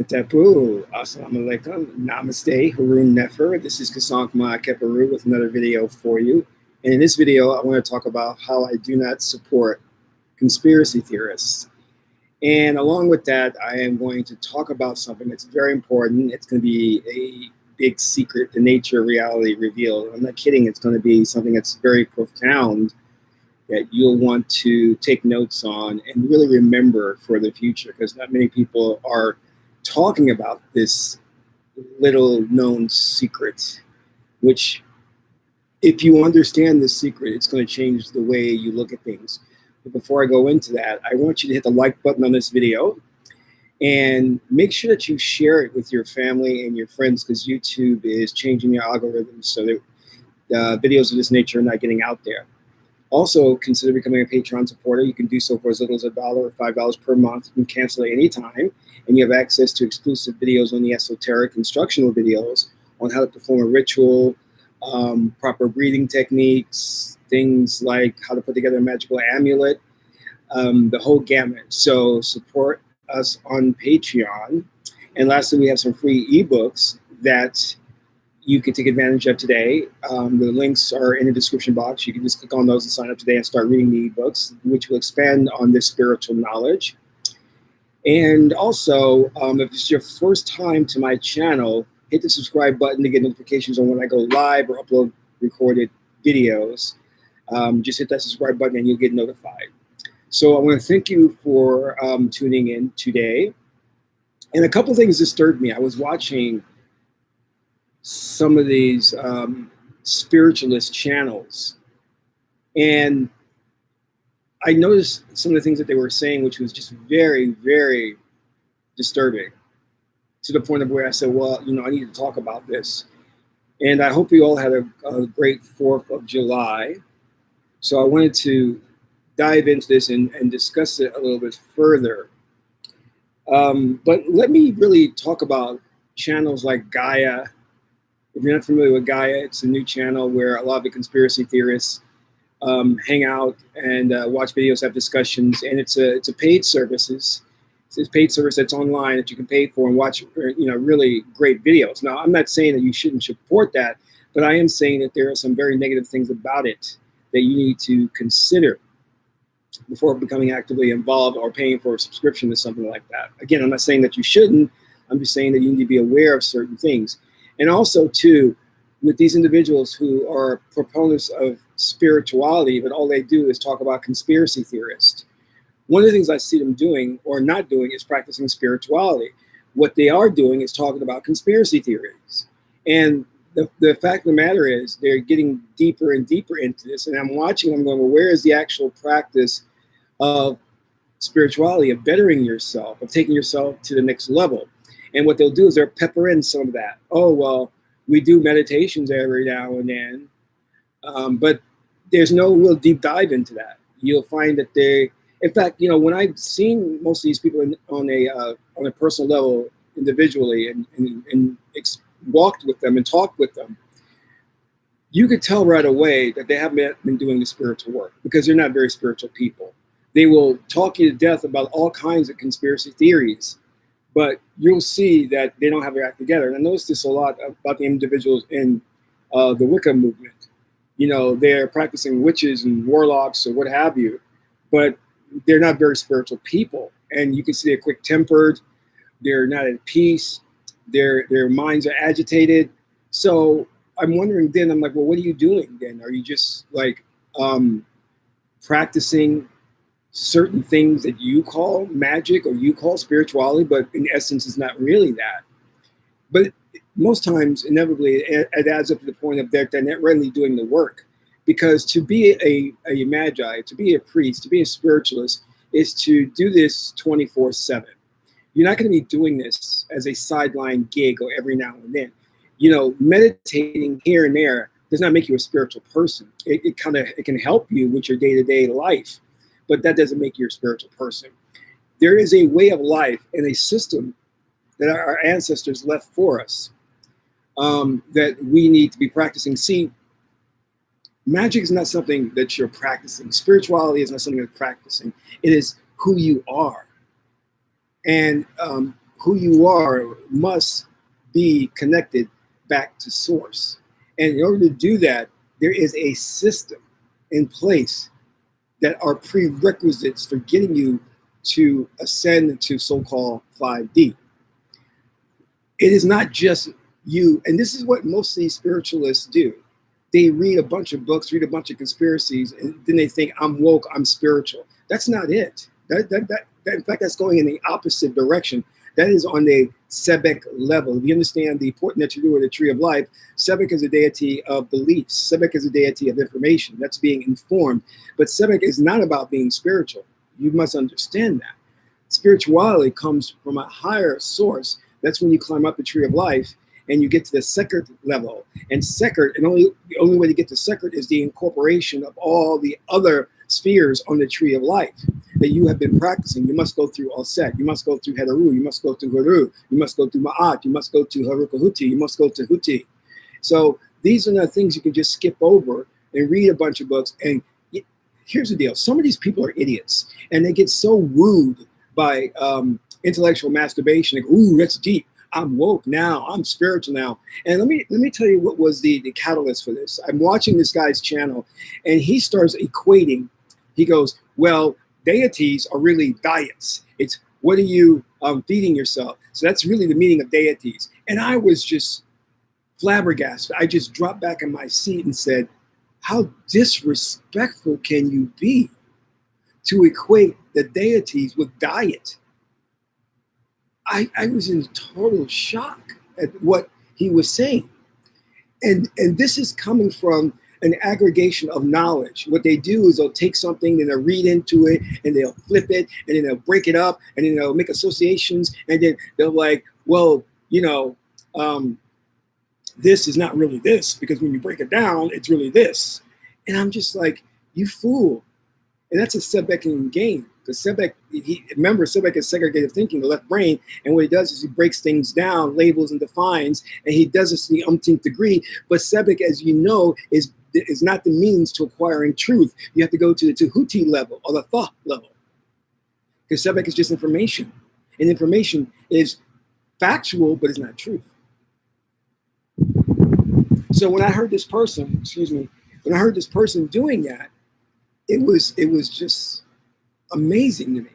Tapu, Assalamu alaikum, Namaste, Haroon Nefer. This is Kasank Ma Keparu with another video for you. And in this video, I want to talk about how I do not support conspiracy theorists. And along with that, I am going to talk about something that's very important. It's going to be a big secret, the nature of reality revealed. I'm not kidding. It's going to be something that's very profound that you'll want to take notes on and really remember for the future, because not many people are talking about this little known secret, which if you understand this secret, it's going to change the way you look at things. But before I go into that, I want you to hit the like button on this video and make sure that you share it with your family and your friends, because YouTube is changing their algorithms so that videos of this nature are not getting out there. Also, consider becoming a Patreon supporter. You can do so for as little as $1 or $5 per month. You can cancel at any time, and you have access to exclusive videos on the esoteric instructional videos on how to perform a ritual, proper breathing techniques, things like how to put together a magical amulet, the whole gamut. So support us on Patreon. And lastly, we have some free ebooks that you can take advantage of today. The links are in the description box. You can just click on those and sign up today and start reading the ebooks, which will expand on this spiritual knowledge. And also, if it's your first time to my channel, hit the subscribe button to get notifications on when I go live or upload recorded videos. Just hit that subscribe button and you'll get notified. So I want to thank you for tuning in today. And a couple things disturbed me. I was watching some of these spiritualist channels, and I noticed some of the things that they were saying, which was just very, very disturbing, to the point of where I said, well, you know, I need to talk about this. And I hope you all had a great 4th of July. So I wanted to dive into this and discuss it a little bit further. But let me really talk about channels like Gaia. If you're not familiar with Gaia, it's a new channel where a lot of the conspiracy theorists hang out and watch videos, have discussions, and it's a paid service. It's a paid service that's online that you can pay for and watch, really great videos. Now, I'm not saying that you shouldn't support that, but I am saying that there are some very negative things about it that you need to consider before becoming actively involved or paying for a subscription to something like that. Again, I'm not saying that you shouldn't. I'm just saying that you need to be aware of certain things. And also, too, with these individuals who are proponents of spirituality, but all they do is talk about conspiracy theorists. One of the things I see them doing or not doing is practicing spirituality. What they are doing is talking about conspiracy theories. And the fact of the matter is they're getting deeper and deeper into this. And I'm watching them going, well, where is the actual practice of spirituality, of bettering yourself, of taking yourself to the next level? And what they'll do is they'll pepper in some of that. Oh, well, we do meditations every now and then, but there's no real deep dive into that. You'll find that they, in fact, when I've seen most of these people on a personal level, individually, and walked with them and talked with them, you could tell right away that they haven't been doing the spiritual work, because they're not very spiritual people. They will talk you to death about all kinds of conspiracy theories, but you'll see that they don't have their act together. And I noticed this a lot about the individuals in the Wicca movement. They're practicing witches and warlocks or what have you, but they're not very spiritual people. And you can see they're quick-tempered, they're not at peace, their minds are agitated. So I'm wondering then, I'm like, well, what are you doing then? Are you just like practicing certain things that you call magic or you call spirituality, but in essence it's not really that? But most times, inevitably, it adds up to the point of they're not really doing the work. Because to be a magi, to be a priest, to be a spiritualist, is to do this 24/7. You're not going to be doing this as a sideline gig or every now and then. Meditating here and there does not make you a spiritual person. It can help you with your day-to-day life, but that doesn't make you a spiritual person. There is a way of life and a system that our ancestors left for us that we need to be practicing. See, magic is not something that you're practicing. Spirituality is not something you're practicing. It is who you are. And who you are must be connected back to source. And in order to do that, there is a system in place that are prerequisites for getting you to ascend to so-called 5D. It is not just you, and this is what most of these spiritualists do. They read a bunch of books, read a bunch of conspiracies, and then they think, I'm woke, I'm spiritual. That's not it. In fact, that's going in the opposite direction. That is on the Sebek level. If you understand the important that you do with the tree of life, Sebek is a deity of beliefs. Sebek is a deity of information. That's being informed. But Sebek is not about being spiritual. You must understand that. Spirituality comes from a higher source. That's when you climb up the tree of life and you get to the Sekert level. And Sekert, and the only way to get to Sekert is the incorporation of all the other spheres on the tree of life that you have been practicing. You must go through Alset, you must go through Hedaru, you must go through Haru, you must go through Ma'at, you must go to Harukahuti, you must go to Huti. So these are not things you can just skip over and read a bunch of books. And here's the deal. Some of these people are idiots and they get so wooed by intellectual masturbation. Like, ooh, that's deep. I'm woke now. I'm spiritual now. And let me tell you what was the catalyst for this. I'm watching this guy's channel and he starts equating. He goes, well, deities are really diets. It's what are you feeding yourself? So that's really the meaning of deities. And I was just flabbergasted. I just dropped back in my seat and said, how disrespectful can you be to equate the deities with diet? I was in total shock at what he was saying. And this is coming from an aggregation of knowledge. What they do is they'll take something and they'll read into it and they'll flip it and then they'll break it up and then they'll make associations and then they'll like, well, you know, this is not really this because when you break it down, it's really this. And I'm just like, you fool. And that's a Sebekian game. Because Sebek, remember, Sebek is segregative thinking, the left brain, and what he does is he breaks things down, labels and defines, and he does this to the umpteenth degree. But Sebek, as you know, is not the means to acquiring truth. You have to go to the Tehuti level or the thought level. Because Sebek is just information. And information is factual, but it's not truth. So when I heard this person, when I heard this person doing that, it was just amazing to me.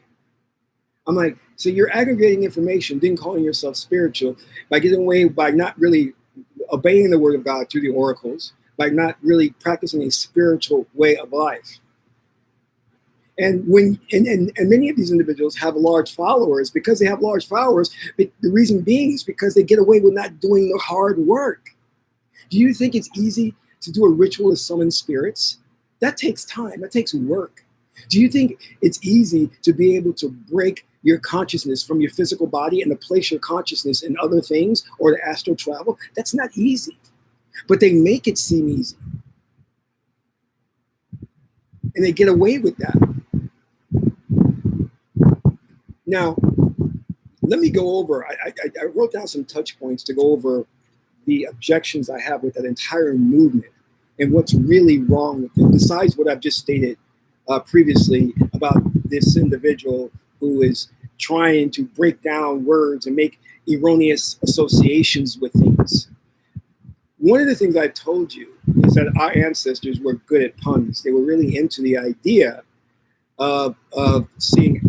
I'm like, so you're aggregating information, then calling yourself spiritual by getting away by not really obeying the word of God through the oracles, by not really practicing a spiritual way of life. And many of these individuals have large followers. Because they have large followers, the reason being is because they get away with not doing the hard work. Do you think it's easy to do a ritual to summon spirits? That takes time, that takes work. Do you think it's easy to be able to break your consciousness from your physical body and to place your consciousness in other things or to astral travel? That's not easy, but they make it seem easy. And they get away with that. Now, let me go over, I wrote down some touch points to go over the objections I have with that entire movement and what's really wrong with it, besides what I've just stated previously about this individual who is trying to break down words and make erroneous associations with things. One of the things I've told you is that our ancestors were good at puns. They were really into the idea of seeing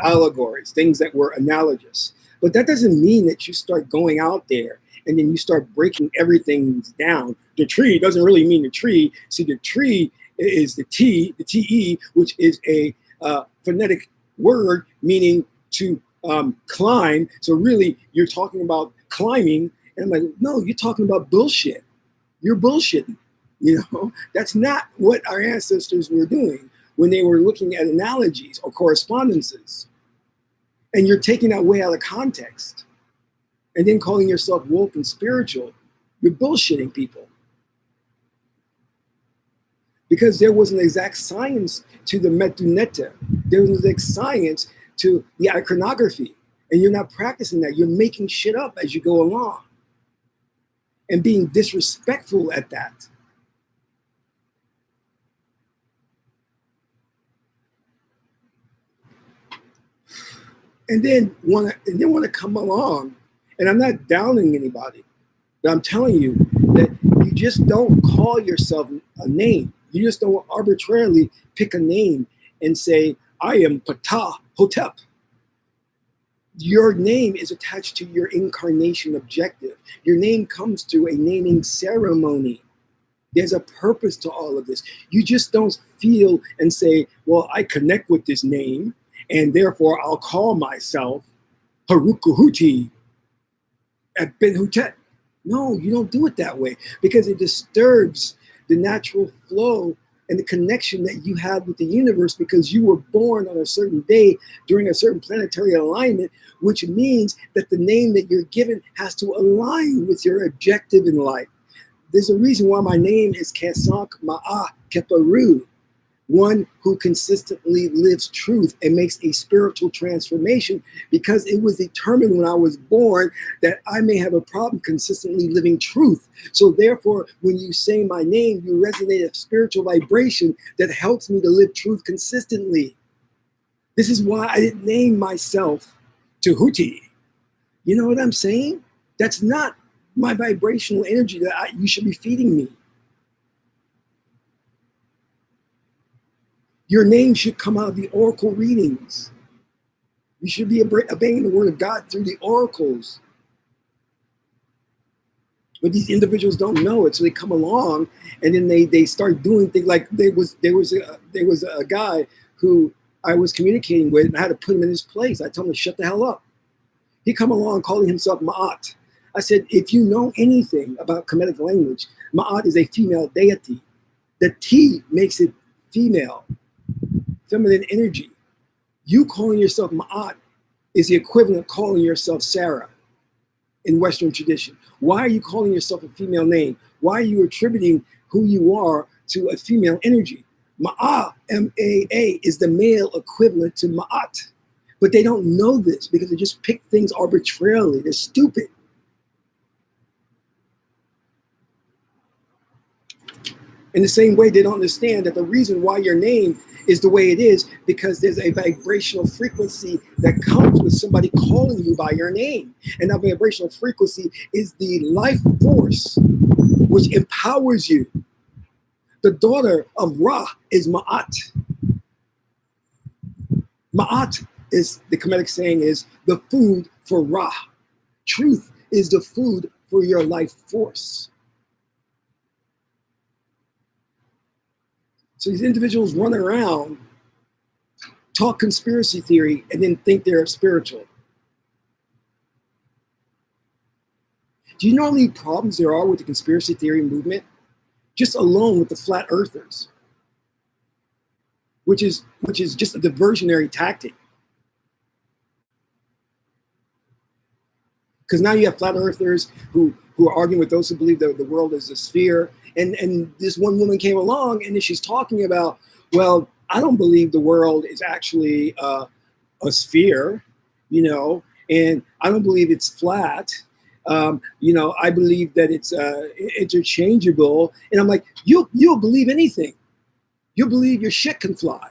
allegories, things that were analogous. But that doesn't mean that you start going out there and then you start breaking everything down. The tree doesn't really mean the tree. See, the tree is the T, the TE, which is a phonetic word meaning to climb. So really, you're talking about climbing. And I'm like, no, you're talking about bullshit. You're bullshitting. You know, that's not what our ancestors were doing when they were looking at analogies or correspondences. And you're taking that way out of context and then calling yourself woke and spiritual. You're bullshitting people. Because there was an exact science to the Metuneta. There was an exact science to the iconography. And you're not practicing that. You're making shit up as you go along. And being disrespectful at that. and then want to come along. And I'm not downing anybody, but I'm telling you that you just don't call yourself a name. You just don't arbitrarily pick a name and say, I am Ptah Hotep. Your name is attached to your incarnation objective. Your name comes to a naming ceremony. There's a purpose to all of this. You just don't feel and say, well, I connect with this name, and therefore I'll call myself Harukuhuti at Benhutet. No, you don't do it that way, because it disturbs the natural flow and the connection that you have with the universe, because you were born on a certain day during a certain planetary alignment, which means that the name that you're given has to align with your objective in life. There's a reason why my name is Kesank Ma'a Keparu, one who consistently lives truth and makes a spiritual transformation, because it was determined when I was born that I may have a problem consistently living truth. So therefore, when you say my name, you resonate a spiritual vibration that helps me to live truth consistently. This is why I didn't name myself Tahuti. You know what I'm saying? That's not my vibrational energy that you should be feeding me. Your name should come out of the oracle readings. You should be obeying the word of God through the oracles. But these individuals don't know it, so they come along and then they start doing things like there was a guy who I was communicating with, and I had to put him in his place. I told him to shut the hell up. He come along calling himself Ma'at. I said, if you know anything about Kemetic language, Ma'at is a female deity. The T makes it female, feminine energy. You calling yourself Ma'at is the equivalent of calling yourself Sarah in Western tradition. Why are you calling yourself a female name? Why are you attributing who you are to a female energy? Ma'a, M-A-A, is the male equivalent to Ma'at. But they don't know this because they just pick things arbitrarily. They're stupid. In the same way, they don't understand that the reason why your name is the way it is because there's a vibrational frequency that comes with somebody calling you by your name. And that vibrational frequency is the life force which empowers you. The daughter of Ra is Ma'at. Ma'at is, the Kemetic saying is, the food for Ra. Truth is the food for your life force. So these individuals run around, talk conspiracy theory, and then think they're spiritual. Do you know how many problems there are with the conspiracy theory movement? Just alone with the flat earthers, which is just a diversionary tactic. Because now you have flat earthers who are arguing with those who believe that the world is a sphere. And this one woman came along and then she's talking about, well, I don't believe the world is actually a sphere, you know, and I don't believe it's flat. You know, I believe that it's interchangeable. And I'm like, you'll believe anything. You'll believe your shit can fly.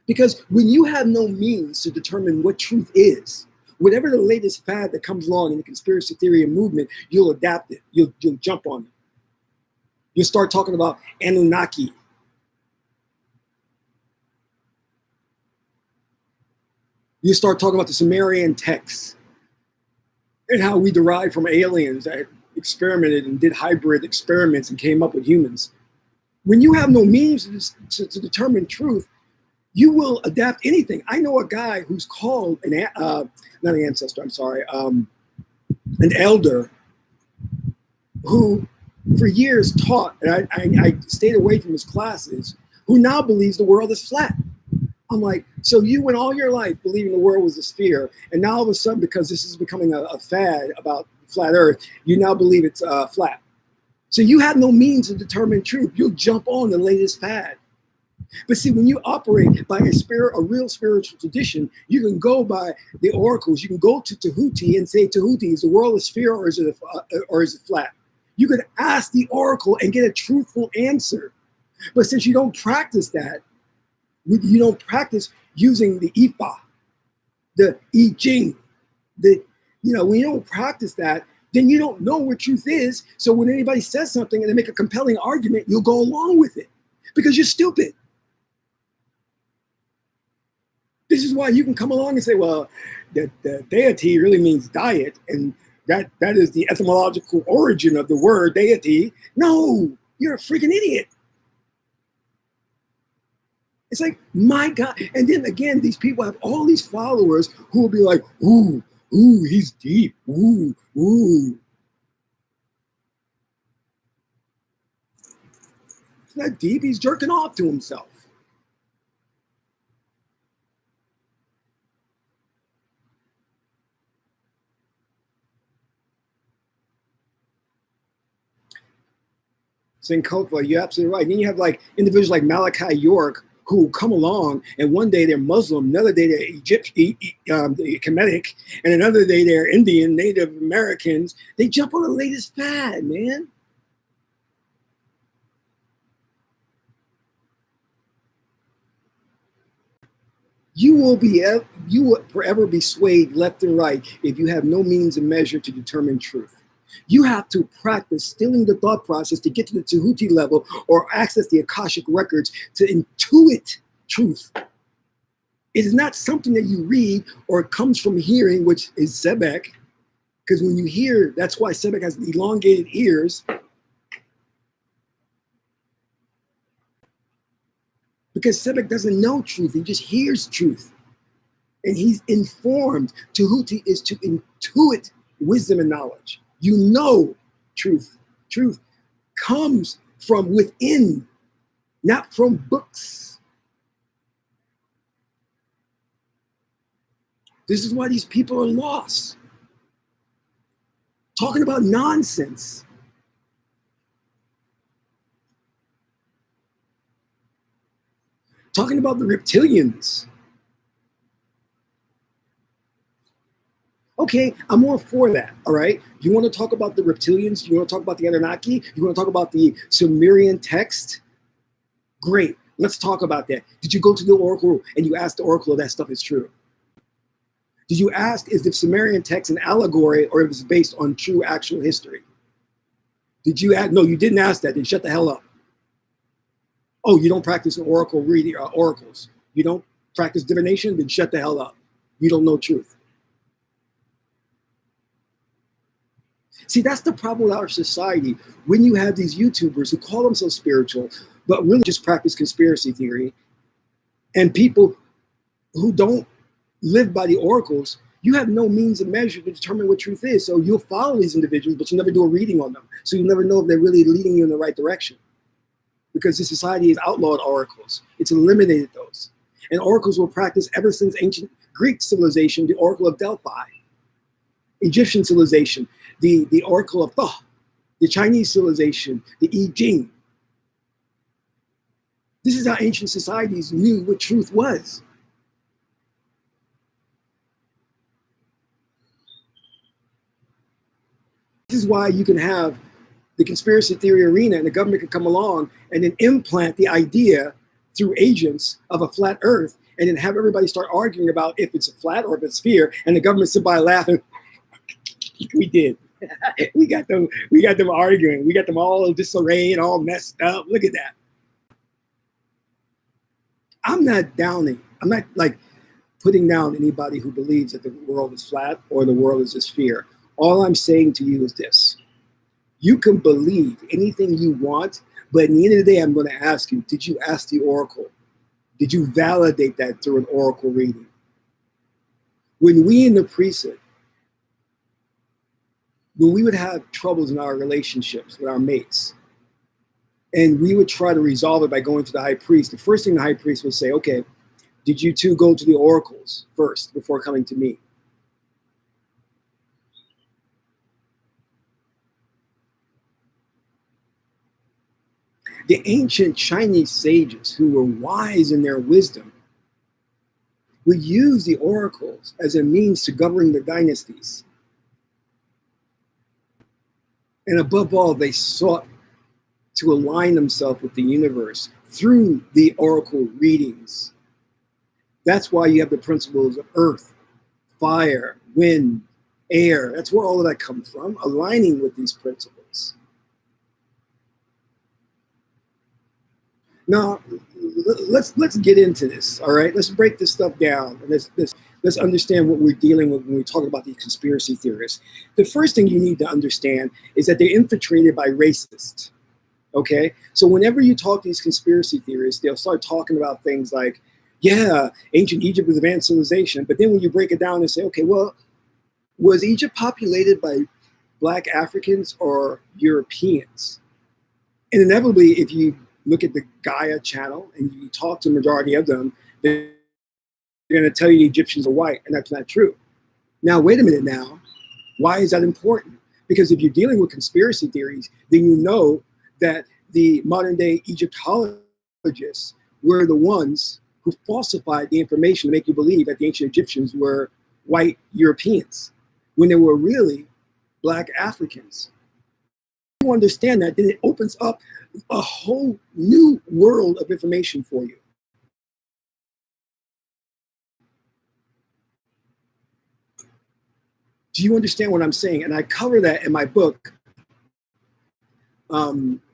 Because when you have no means to determine what truth is, whatever the latest fad that comes along in the conspiracy theory and movement, you'll adapt it. You'll jump on it. You'll start talking about Anunnaki. You start talking about the Sumerian texts and how we derived from aliens that experimented and did hybrid experiments and came up with humans. When you have no means to determine truth, you will adapt anything. I know a guy who's called not an ancestor, I'm sorry, an elder who for years taught, and I stayed away from his classes, who now believes the world is flat. I'm like, so you went all your life believing the world was a sphere, and now all of a sudden, because this is becoming a fad about flat earth, you now believe it's flat. So you have no means to determine truth. You'll jump on the latest fad. But see, when you operate by a real spiritual tradition, you can go by the oracles. You can go to Tahuti and say, Tahuti, is the world a sphere or is it flat? You could ask the oracle and get a truthful answer. But since you don't practice that, you don't practice using the Ifa, the i-ching. When you don't practice that, then you don't know what truth is. So when anybody says something and they make a compelling argument, you'll go along with it because you're stupid. This is why you can come along and say, well, the deity really means diet, and that is the etymological origin of the word deity. No, you're a freaking idiot. It's like, my God. And then again, these people have all these followers who will be like, ooh, he's deep. Ooh. It's not deep. He's jerking off to himself. Sankofa, you're absolutely right. And then you have like individuals like Malachi York who come along, and one day they're Muslim, another day they're Kemetic, and another day they're Indian, Native Americans. They jump on the latest fad, man. You will forever be swayed left and right if you have no means and measure to determine truth. You have to practice stilling the thought process to get to the Tahuti level or access the Akashic records to intuit truth. It is not something that you read or it comes from hearing, which is Sebek, because when you hear, that's why Sebek has elongated ears. Because Sebek doesn't know truth, he just hears truth. And he's informed. Tahuti is to intuit wisdom and knowledge. You know truth. Truth comes from within, not from books. This is why these people are lost. Talking about nonsense. Talking about the reptilians. Okay, I'm all for that, all right? You want to talk about the reptilians? You want to talk about the Anunnaki? You want to talk about the Sumerian text? Great, let's talk about that. Did you go to the oracle and you ask the oracle if that stuff is true? Did you ask is the Sumerian text an allegory or if it's based on true actual history? Did you ask? No, you didn't ask that. Then shut the hell up. Oh, you don't practice an oracle reading oracles. You don't practice divination? Then shut the hell up. You don't know truth. See, that's the problem with our society. When you have these YouTubers who call themselves spiritual, but really just practice conspiracy theory, and people who don't live by the oracles, you have no means of measure to determine what truth is. So you'll follow these individuals, but you never do a reading on them. So you never know if they're really leading you in the right direction. Because the society has outlawed oracles. It's eliminated those. And oracles were practiced ever since ancient Greek civilization, the Oracle of Delphi. Egyptian civilization, the Oracle of Thoth. The Chinese civilization, the I-ching. This is how ancient societies knew what truth was. This is why you can have the conspiracy theory arena and the government can come along and then implant the idea through agents of a flat earth and then have everybody start arguing about if it's a flat or if it's a sphere, and the government sit by laughing. We did. we got them arguing. We got them all disarrayed and all messed up. Look at that. I'm not downing. I'm not like putting down anybody who believes that the world is flat or the world is a sphere. All I'm saying to you is this. You can believe anything you want, but at the end of the day, I'm going to ask you, did you ask the oracle? Did you validate that through an oracle reading? When we in the priesthood, when we would have troubles in our relationships with our mates, and we would try to resolve it by going to the high priest, the first thing the high priest would say, okay, did you two go to the oracles first before coming to me? The ancient Chinese sages who were wise in their wisdom would use the oracles as a means to govern the dynasties. And above all, they sought to align themselves with the universe through the oracle readings. That's why you have the principles of earth, fire, wind, air. That's where all of that comes from, aligning with these principles. Now, let's get into this. All right, let's break this stuff down, and let's understand what we're dealing with when we talk about these conspiracy theorists. The first thing you need to understand is that they're infiltrated by racists. Okay, so whenever you talk to these conspiracy theorists, they'll start talking about things like, yeah, ancient Egypt was advanced civilization, but then when you break it down and say, okay, well, was Egypt populated by Black Africans or Europeans? And inevitably, if you look at the Gaia channel and you talk to the majority of them, they're going to tell you the Egyptians are white, and that's not true. Now, wait a minute now. Why is that important? Because if you're dealing with conspiracy theories, then you know that the modern day Egyptologists were the ones who falsified the information to make you believe that the ancient Egyptians were white Europeans when they were really Black Africans. You understand that, then it opens up a whole new world of information for you. Do you understand what I'm saying? And I cover that in my book,